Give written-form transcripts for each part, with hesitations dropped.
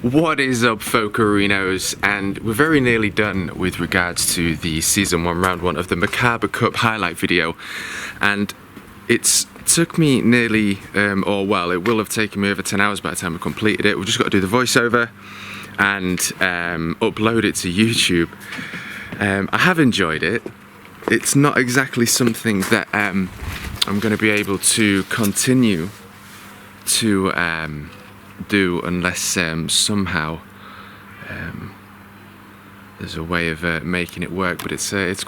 What is up, Fokerinos? And we're very nearly done with regards to the Season 1 Round 1 of the TheMerkabaKup highlight video. And it took me nearly, it will have taken me over 10 hours by the time I completed it. We've just got to do the voiceover and upload it to YouTube. I have enjoyed it. It's not exactly something that I'm going to be able to continue to do unless somehow there's a way of making it work, but it's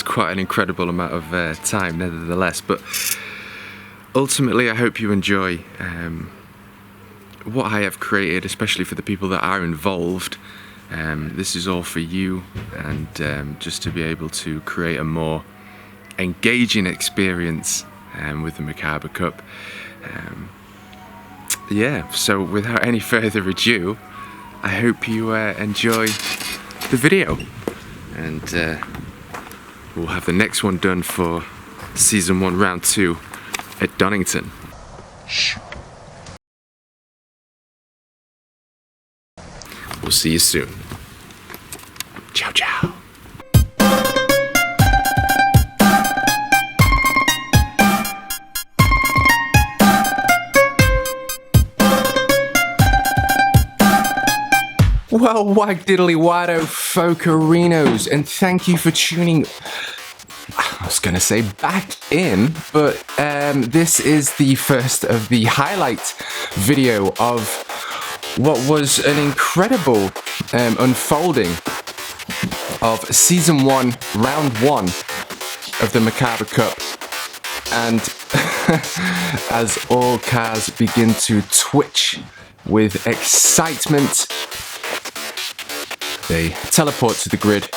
quite an incredible amount of time nevertheless. But ultimately I hope you enjoy what I have created, especially for the people that are involved. This is all for you, and just to be able to create a more engaging experience with the TheMerkabaKup. Yeah, so without any further ado, I hope you enjoy the video, and we'll have the next one done for Season 1 Round 2 at Donington. We'll see you soon. Ciao, ciao. Well, wag diddly wado, Fokerinos, and thank you for tuning, I was going to say back in, but this is the first of the highlight video of what was an incredible unfolding of Season 1, Round 1 of the TheMerkabaKup. And as all cars begin to twitch with excitement, they teleport to the grid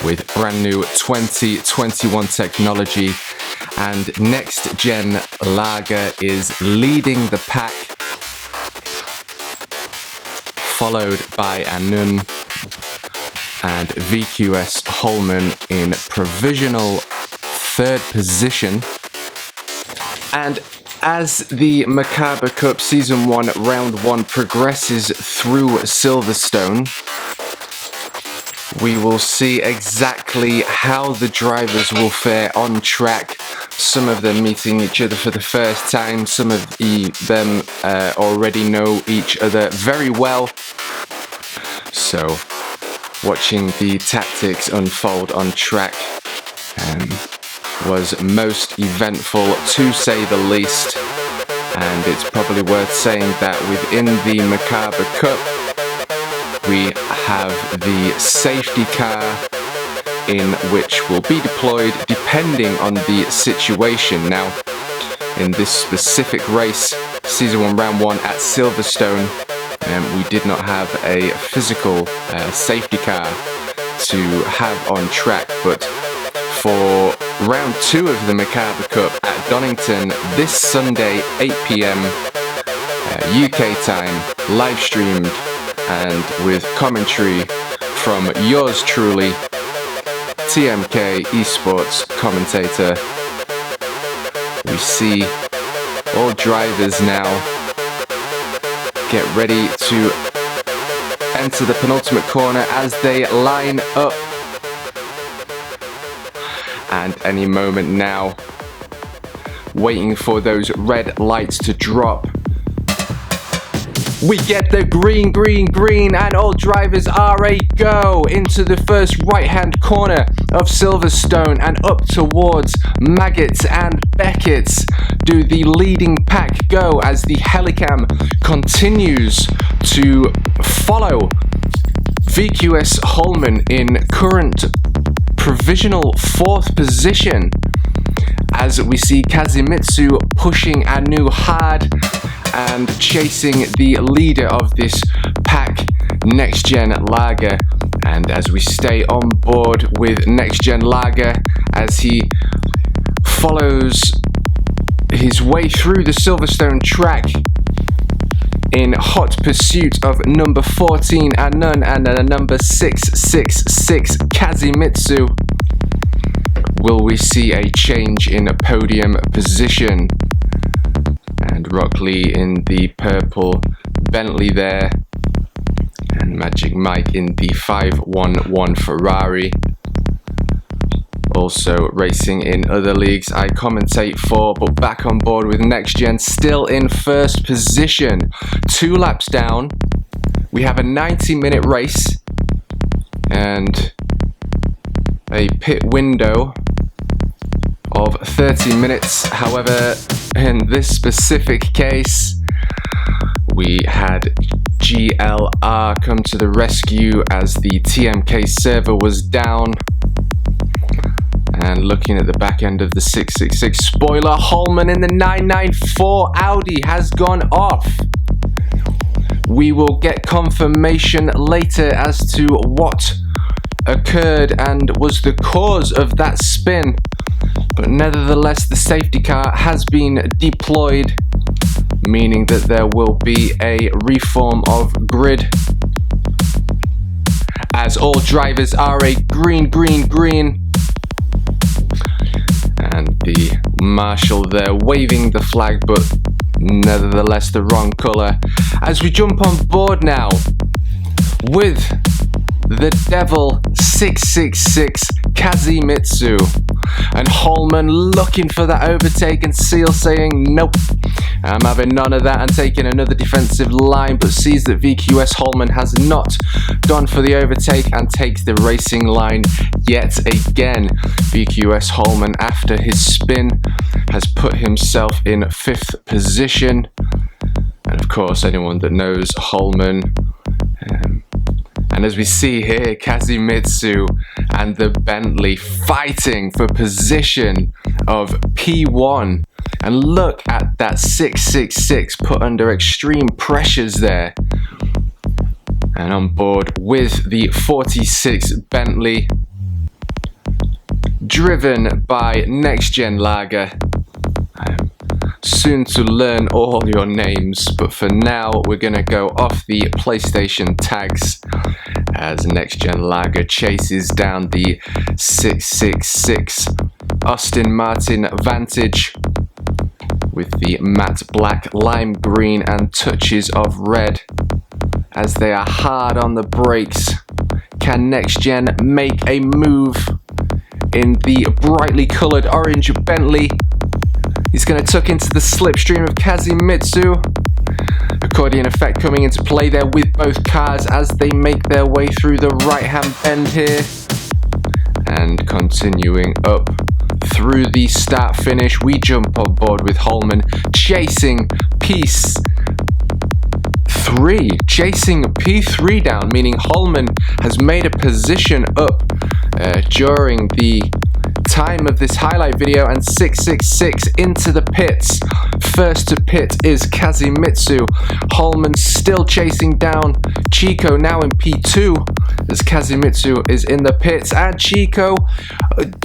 with brand new 2021 technology, and Next Gen Lager is leading the pack, followed by Anun and VQS Holman in provisional third position. And as the TheMerkabaKup Season 1 Round 1 progresses through Silverstone, we will see exactly how the drivers will fare on track. Some of them meeting each other for the first time, some of them already know each other very well. So, watching the tactics unfold on track was most eventful, to say the least. And it's probably worth saying that within the TheMerkabaKup, we have the safety car, in which will be deployed depending on the situation. Now, in this specific race, Season 1 Round 1 at Silverstone, we did not have a physical safety car to have on track, but for Round 2 of the TheMerkabaKup at Donington this Sunday, 8 PM UK time, live streamed and with commentary from yours truly, TMK eSports commentator. We see all drivers now get ready to enter the penultimate corner as they line up. And any moment now, waiting for those red lights to drop, we get the green, green, green, and all drivers are a go into the first right-hand corner of Silverstone and up towards Maggots and Beckett's. Do the leading pack go as the Helicam continues to follow VQS Holman in current provisional 4th position, as we see Kazimitsu pushing Anu hard and chasing the leader of this pack, Next Gen Lager. And as we stay on board with Next Gen Lager as he follows his way through the Silverstone track in hot pursuit of number 14 Anun and number 666 Kazimitsu, will we see a change in a podium position? And Rock Lee in the purple Bentley there, Magic Mike in the 511 Ferrari. Also racing in other leagues I commentate for, but back on board with Next Gen, still in first position. 2 laps down. We have a 90-minute race and a pit window of 30 minutes. However, in this specific case, we had GLR come to the rescue as the TMK server was down. And looking at the back end of the 666 spoiler, Holman in the 994 Audi has gone off. We will get confirmation later as to what occurred and was the cause of that spin. But nevertheless, the safety car has been deployed, meaning that there will be a reform of grid, as all drivers are a green. And the marshal there waving the flag, but nevertheless the wrong colour. As we jump on board now with the Devil 666 Kazimitsu, and Holman looking for that overtake, and Seal saying nope, I'm having none of that, and taking another defensive line, but sees that VQS Holman has not gone for the overtake and takes the racing line yet again. VQS Holman, after his spin, has put himself in 5th position. And of course, anyone that knows Holman, and as we see here, Kazimitsu and the Bentley fighting for position of P1. And look at that 666 put under extreme pressures there. And on board with the 46 Bentley, driven by Next Gen Lager. Soon to learn all your names, but for now we're gonna go off the PlayStation tags as Next Gen Lager chases down the 666 Aston Martin Vantage with the matte black, lime green and touches of red, as they are hard on the brakes. Can Next Gen make a move in the brightly coloured orange Bentley? He's going to tuck into the slipstream of Kazimitsu. Accordion effect coming into play there with both cars as they make their way through the right-hand bend here. And continuing up through the start-finish, we jump on board with Holman chasing P3 down, meaning Holman has made a position up during the time of this highlight video, and 666 into the pits. First to pit is Kazimitsu. Holman still chasing down Chico, now in P2, as Kazimitsu is in the pits, and Chico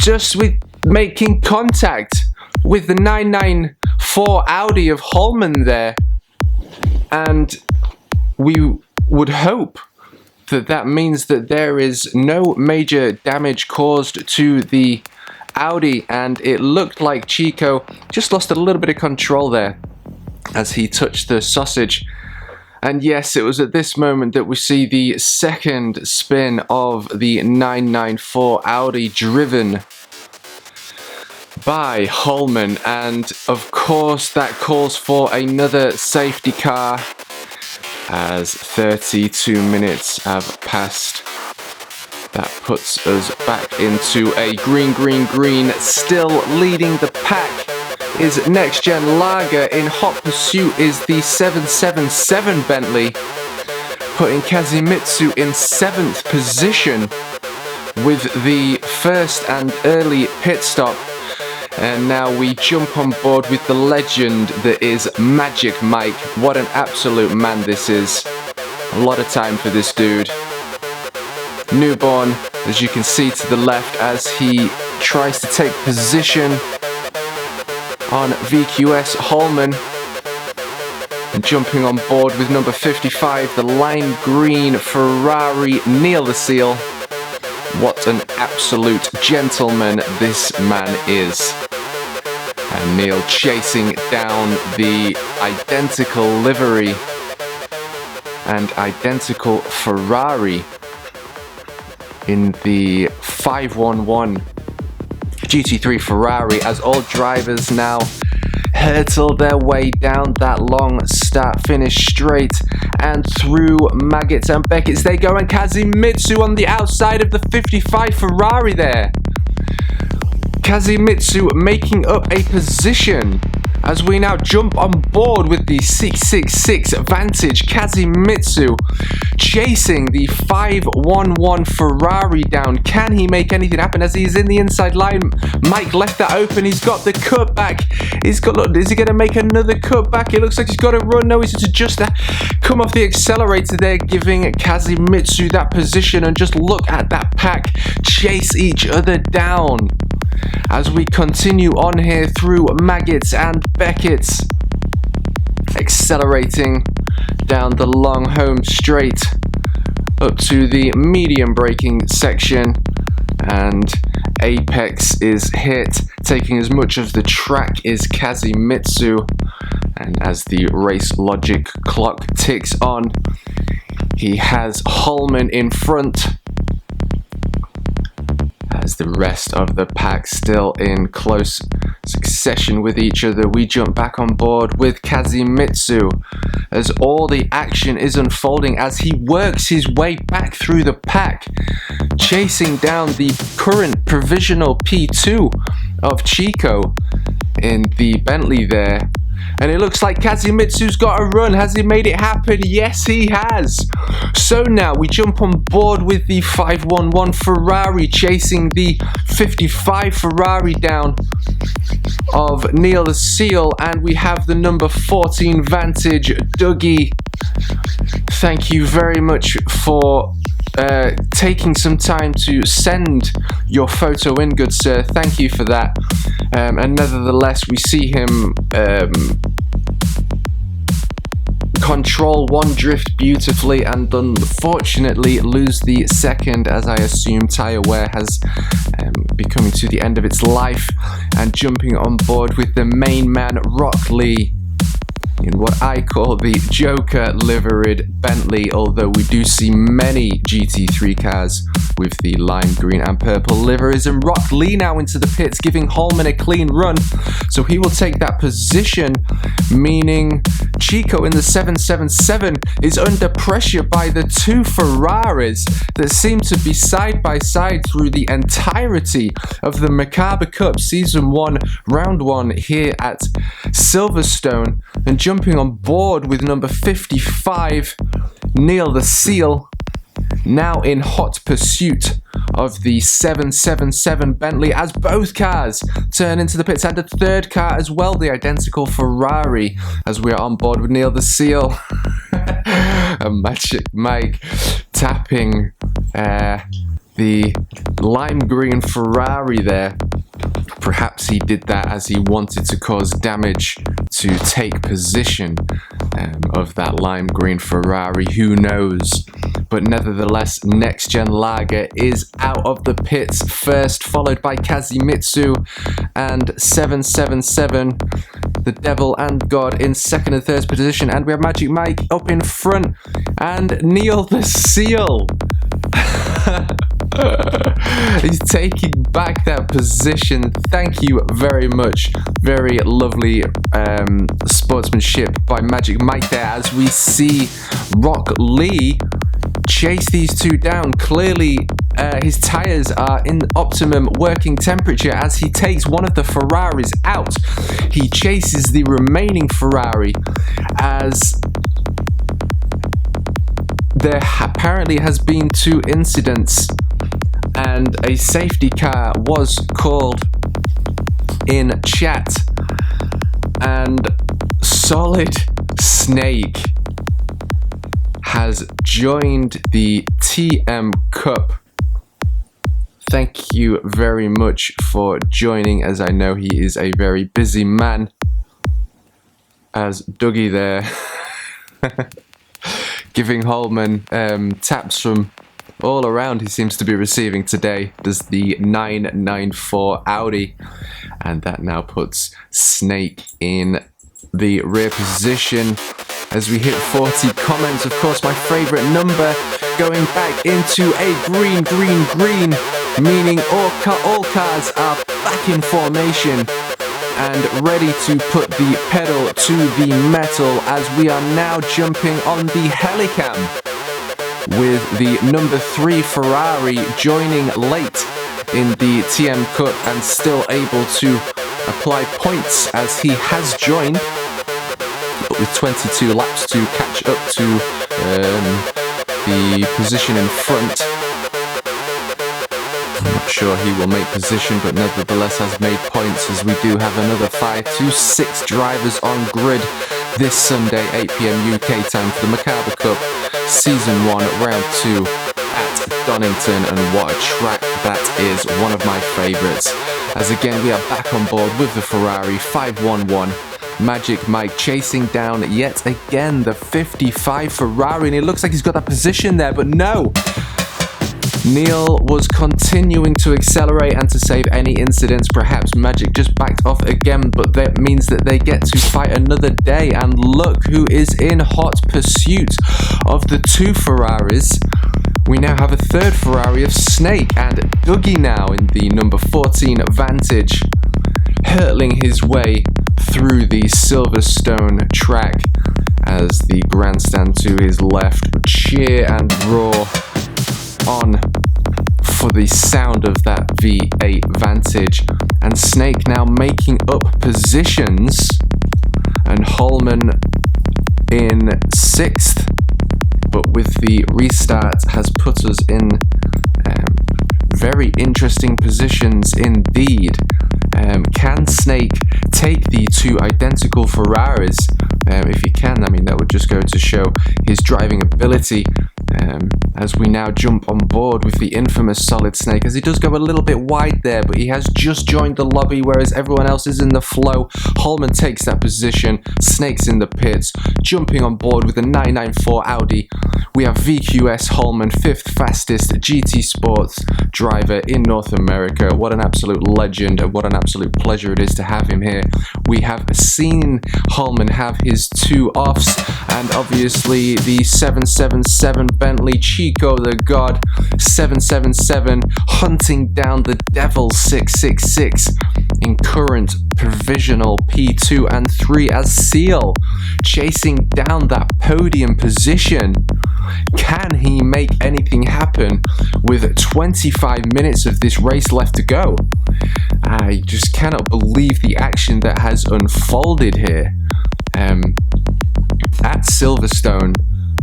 just with making contact with the 994 Audi of Holman there. And we would hope that that means that there is no major damage caused to the Audi, and it looked like Chico just lost a little bit of control there as he touched the sausage. And yes, it was at this moment that we see the second spin of the 994 Audi driven by Holman, and of course that calls for another safety car as 32 minutes have passed. That puts us back into a green. Still leading the pack is Next Gen Lager. In hot pursuit is the 777 Bentley, putting Kazimitsu in 7th position with the first and early pit stop. And now we jump on board with the legend that is Magic Mike. What an absolute man this is. A lot of time for this dude. Newborn, as you can see to the left, as he tries to take position on VQS Holman. And jumping on board with number 55, the lime green Ferrari, Neil the Seal. What an absolute gentleman this man is. And Neil chasing down the identical livery and identical Ferrari in the 511 GT3 Ferrari, as all drivers now hurtle their way down that long start-finish straight and through Maggots and Beckett's they go, and Kazimitsu on the outside of the 55 Ferrari there. Kazimitsu making up a position as we now jump on board with the 666 Vantage. Kazimitsu chasing the 511 Ferrari down. Can he make anything happen as he's in the inside line? Mike left that open. He's got the cutback. Is he going to make another cutback? It looks like he's got to run. No, he's just come off the accelerator there, giving Kazimitsu that position. And just look at that pack chase each other down as we continue on here through Maggots and Beckett's, accelerating down the long home straight up to the medium braking section, and apex is hit, taking as much of the track is Kazimitsu. And as the race logic clock ticks on, he has Holman in front, as the rest of the pack still in close succession with each other. We jump back on board with Kazimitsu as all the action is unfolding as he works his way back through the pack, chasing down the current provisional P2 of Chico in the Bentley there. And it looks like Kazimitsu's got a run. Has he made it happen? Yes, he has. So now we jump on board with the 511 Ferrari, chasing the 55 Ferrari down of Neil the Seal. And we have the number 14 Vantage, Dougie. Thank you very much for taking some time to send your photo in, good sir. Thank you for that. And nevertheless, we see him control one drift beautifully and unfortunately lose the second, as I assume tyre wear has be coming to the end of its life, and jumping on board with the main man Rock Lee in what I call the Joker liveried Bentley, although we do see many GT3 cars with the lime green and purple liveries. And Rock Lee now into the pits, giving Holman a clean run, so he will take that position, meaning Chico in the 777 is under pressure by the two Ferraris that seem to be side by side through the entirety of the TheMerkabaKup Season 1 Round 1 here at Silverstone. And jumping on board with number 55, Neil the Seal, now in hot pursuit of the 777 Bentley, as both cars turn into the pits, and a third car as well, the identical Ferrari, as we are on board with Neil the Seal. A Magic Mike tapping the lime green Ferrari there. Perhaps he did that as he wanted to cause damage to take position of that lime green Ferrari, who knows. But nevertheless, Next Gen Lager is out of the pits first, followed by Kazimitsu and 777, the Devil and God, in second and third position, and we have Magic Mike up in front, and Neil the Seal. He's taking back that position. Thank you very much. Very lovely sportsmanship by Magic Mike there, as we see Rock Lee chase these two down. Clearly his tyres are in optimum working temperature as he takes one of the Ferraris out. He chases the remaining Ferrari as there apparently has been two incidents and a safety car was called in chat, and Solid Snake has joined the TMKup. Thank you very much for joining, as I know he is a very busy man, as Dougie there giving Holman taps from all around. He seems to be receiving today. There's the 994 Audi, and that now puts Snake in the rear position. as we hit 40 comments. Of course, my favorite number, going back into a green, meaning all cars are back in formation and ready to put the pedal to the metal, as we are now jumping on the helicam with the number 3 Ferrari joining late in the TMKup and still able to apply points as he has joined, but with 22 laps to catch up to the position in front. I'm not sure he will make position, but nevertheless has made points, as we do have another 5 to 6 drivers on grid this Sunday, 8 PM UK time, for the TheMerkabaKup Season 1 Round 2 at Donington. And what a track that is, one of my favourites. As again we are back on board with the Ferrari 511. Magic Mike chasing down yet again the 55 Ferrari, and it looks like he's got that position there, but no! Neil was continuing to accelerate and to save any incidents. Perhaps Magic just backed off again, but that means that they get to fight another day. And look who is in hot pursuit of the 2 Ferraris. We now have a 3rd Ferrari of Snake and Dougie now in the number 14 Vantage, hurtling his way through the Silverstone track as the grandstand to his left cheer and roar on for the sound of that V8 Vantage. And Snake now making up positions, and Holman in 6th, but with the restart has put us in very interesting positions indeed. Can Snake take the 2 identical Ferraris? If he can, I mean, that would just go to show his driving ability. As we now jump on board with the infamous Solid Snake, as he does go a little bit wide there, but he has just joined the lobby, whereas everyone else is in the flow. Holman takes that position, Snake's in the pits, jumping on board with the 994 Audi. We have VQS Holman, 5th fastest GTSport driver in North America. What an absolute legend, and what an absolute pleasure it is to have him here. We have seen Holman have his 2 offs, and obviously the 777 Bentley Chico the God 777 hunting down the Devil 666 in current provisional P2 and 3 as Seal chasing down that podium position. Can he make anything happen with 25 minutes of this race left to go? I just cannot believe the action that has unfolded here at Silverstone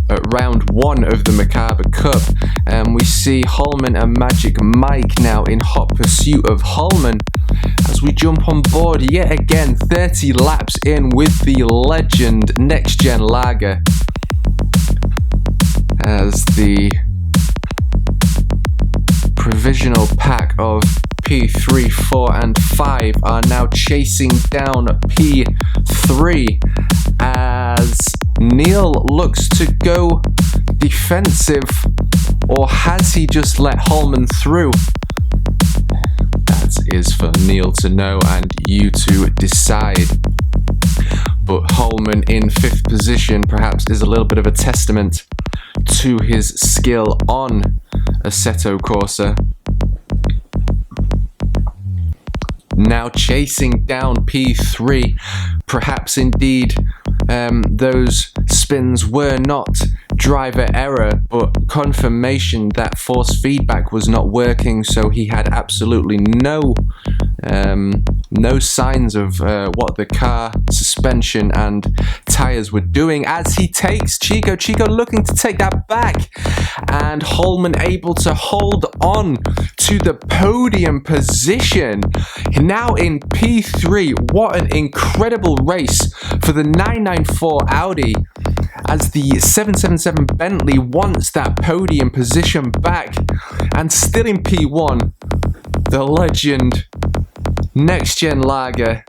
at round 1 of the TheMerkabaKup. We see Holman and Magic Mike now in hot pursuit of Holman as we jump on board yet again 30 laps in with the legend Next Gen Lager, as the provisional pack of P3, 4 and 5 are now chasing down P3 as Neil looks to go defensive, or has he just let Holman through? That is for Neil to know and you to decide. But Holman in 5th position perhaps is a little bit of a testament to his skill on Assetto Corsa. Now chasing down P3, perhaps indeed those spins were not driver error, but confirmation that force feedback was not working, so he had absolutely no signs of what the car, suspension and tires were doing, as he takes Chico looking to take that back, and Holman able to hold on to the podium position now in P3. What an incredible race for the 994 Audi, as the 777 Bentley wants that podium position back. And still in P1, the legend Next Gen Lager.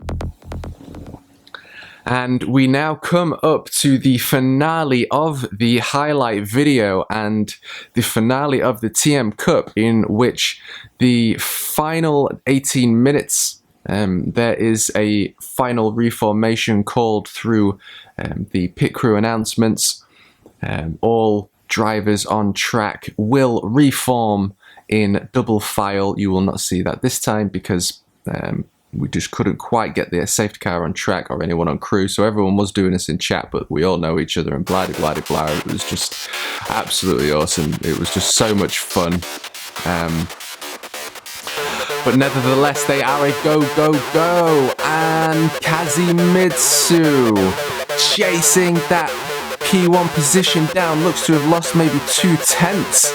And we now come up to the finale of the highlight video and the finale of the TMKup, in which the final 18 minutes There is a final reformation called through the pit crew announcements. All drivers on track will reform in double file. You will not see that this time because we just couldn't quite get the safety car on track or anyone on crew, so everyone was doing this in chat, but we all know each other and blah blah blah blah. It was just absolutely awesome. It was just so much fun. But nevertheless, they are a go, go, go. And Kazimitsu chasing that P1 position down. Looks to have lost maybe 2/10.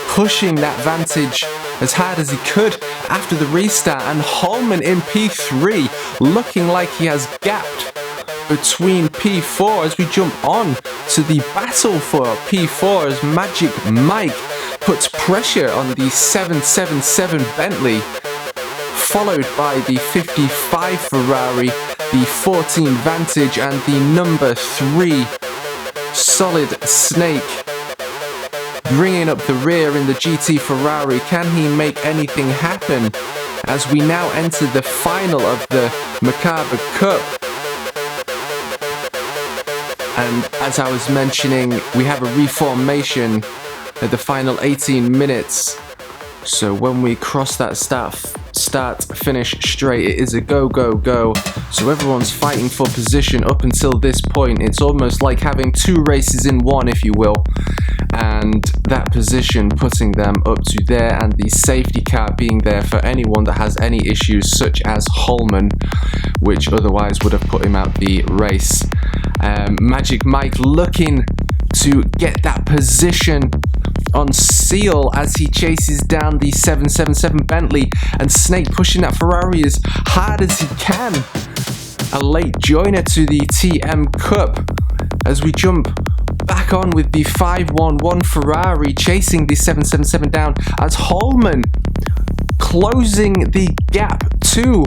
Pushing that vantage as hard as he could after the restart. And Holman in P3 looking like he has gapped between P4 as we jump on to the battle for P4 as Magic Mike puts pressure on the 777 Bentley, followed by the 55 Ferrari, the 14 Vantage and the number 3 Solid Snake bringing up the rear in the GT Ferrari. Can he make anything happen as we now enter the final of the TheMerkabaKup? And as I was mentioning, we have a reformation at the final 18 minutes. So when we cross that start finish straight, it is a go, go, go. So everyone's fighting for position up until this point. It's almost like having 2 races in one, if you will. And that position putting them up to there, and the safety car being there for anyone that has any issues, such as Holman, which otherwise would have put him out the race. Magic Mike looking to get that position on seal as he chases down the 777 Bentley, and Snake pushing that Ferrari as hard as he can. A late joiner to the TMKup as we jump back on with the 511 Ferrari chasing the 777 down as Holman closing the gap to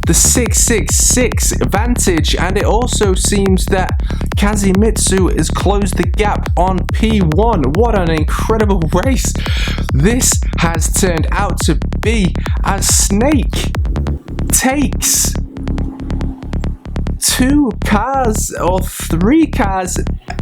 the 666 Vantage, and it also seems that Kazimitsu has closed the gap on P1. What an incredible race this has turned out to be, as Snake takes 2 cars or 3 cars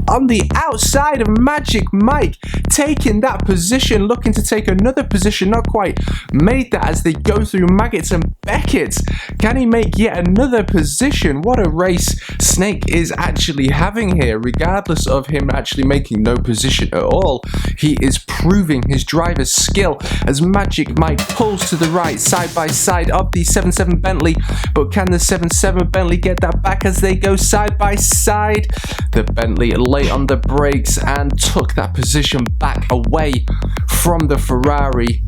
on the outside of Magic Mike, taking that position, looking to take another position, not quite made that as they go through Maggots and Beckett. Can he make yet another position? What a race Snake is actually having here, regardless of him actually making no position at all. He is proving his driver's skill as Magic Mike pulls to the right, side by side of the 77 Bentley, but can the 77 Bentley get that back as they go side by side? The Bentley late on the brakes and took that position back away from the Ferrari,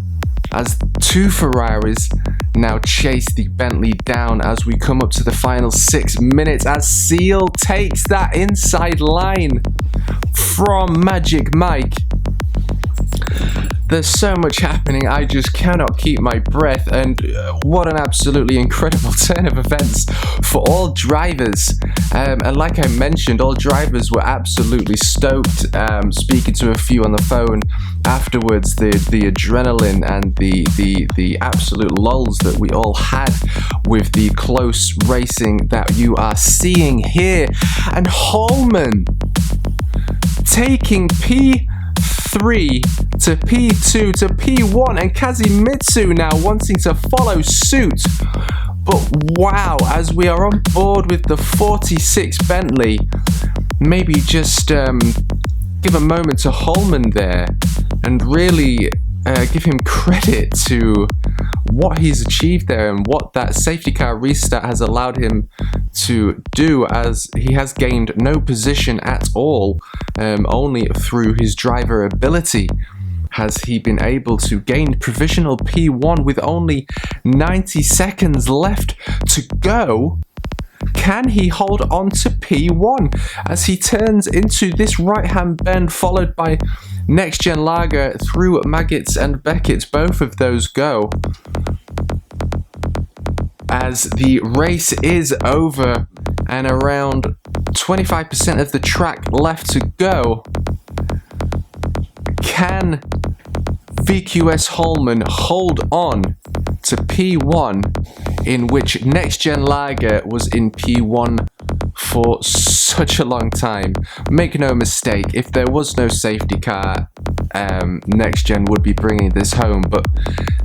as 2 Ferraris now chase the Bentley down as we come up to the final 6 minutes, as Seal takes that inside line from Magic Mike. There's so much happening, I just cannot keep my breath, and what an absolutely incredible turn of events for all drivers. And like I mentioned, all drivers were absolutely stoked. Speaking to a few on the phone afterwards, the adrenaline and the absolute lulls that we all had with the close racing that you are seeing here. And Holman taking P3 to P2 to P1, and Kazimitsu now wanting to follow suit. But wow, as we are on board with the 46 Bentley, maybe just give a moment to Holman there and really give him credit to what he's achieved there and what that safety car restart has allowed him to do, as he has gained no position at all. Only through his driver ability has he been able to gain provisional P1 with only 90 seconds left to go. Can he hold on to P1 as he turns into this right-hand bend, followed by Next Gen Lager through Maggots and Beckett? Both of those go as the race is over and around 25% of the track left to go. Can VQS Holman hold on to P1, in which Next Gen Lager was in P1 for such a long time. Make no mistake, if there was no safety car, Next Gen would be bringing this home, but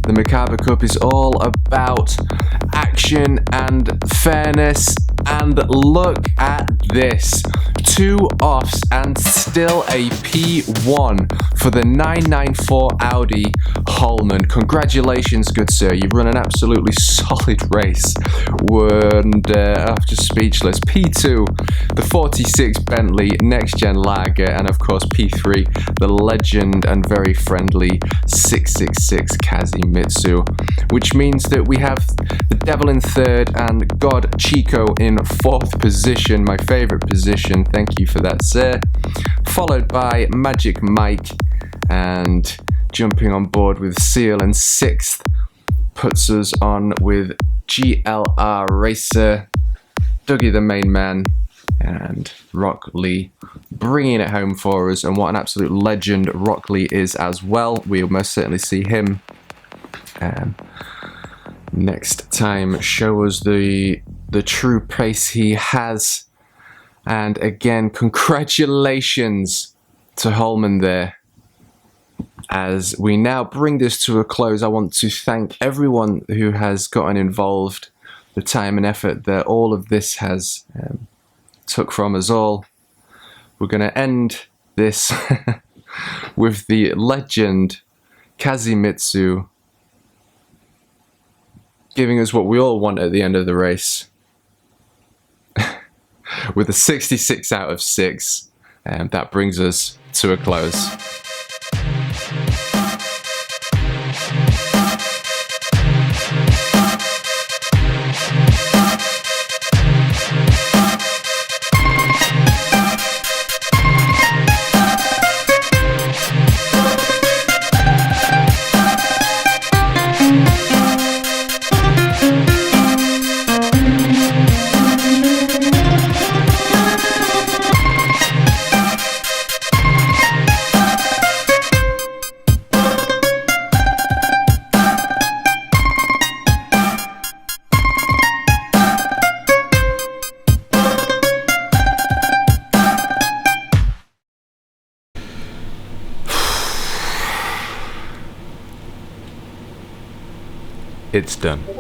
the TheMerkabaKup is all about action and fairness, and look at this. 2 offs and still a P1 for the 994 Audi Holman. Congratulations, good sir. You've run an absolutely solid race. And I'm just speechless. P2, the 46 Bentley Next Gen Lager, and of course P3, the legend and very friendly 666 Kazimitsu, which means that we have the Devil in 3rd and God Chico in 4th position, my favorite position. Thank you for that, sir. Followed by Magic Mike, and jumping on board with Seal in 6th puts us on with GLR Racer, Dougie the main man, and Rock Lee bringing it home for us. And what an absolute legend Rock Lee is as well. We'll most certainly see him next time show us the true pace he has. And again, congratulations to Holman there. As we now bring this to a close, I want to thank everyone who has gotten involved, the time and effort that all of this has took from us all. We're going to end this with the legend Kazimitsu giving us what we all want at the end of the race. With a 66 out of 6, and that brings us to a close. It's done.